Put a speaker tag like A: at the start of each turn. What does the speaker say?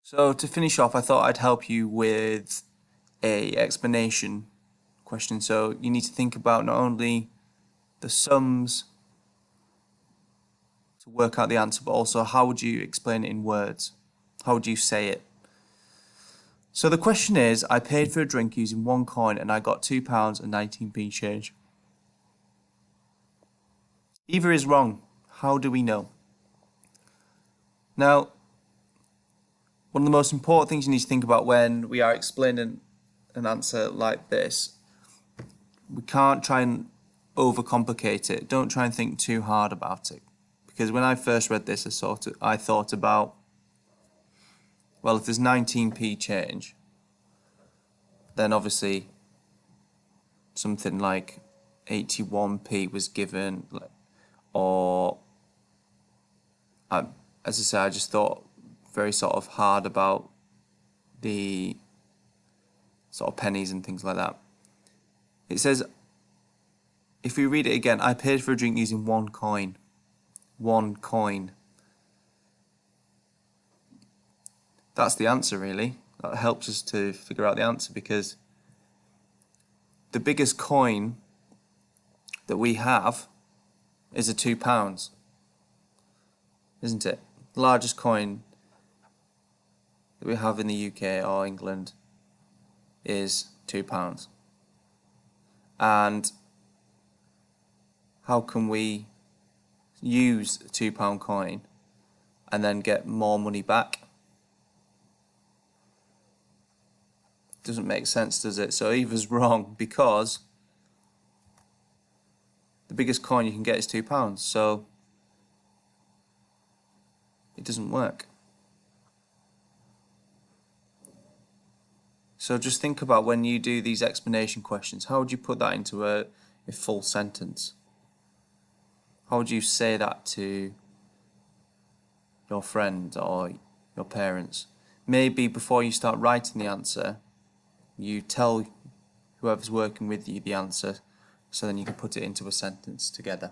A: So to finish off, I thought I'd help you with a explanation question. So you need to think about not only the sums to work out the answer, but also how would you explain it in words? How would you say it? So the question is, I paid for a drink using one coin and I got £2 and 19p change. Either is wrong. How do we know? Now, one of the most important things you need to think about when we are explaining an answer like this, we can't try and overcomplicate it. Don't try and think too hard about it. Because when I first read this, I thought about, well, if there's 19p change, then obviously something like 81p was given, or as I say, I just thought very sort of hard about the sort of pennies and things like that. It says, if we read it again, I paid for a drink using one coin. One coin. That's the answer, really. That helps us to figure out the answer, because the biggest coin that we have is a £2, isn't it? The largest coin that we have in the UK or England is £2. And how can we use a £2 coin and then get more money back? Doesn't make sense, does it? So either's wrong, because the biggest coin you can get is £2, so it doesn't work. So just think about when you do these explanation questions, how would you put that into a full sentence? How would you say that to your friend or your parents? Maybe before you start writing the answer, you tell whoever's working with you the answer, so then you can put it into a sentence together.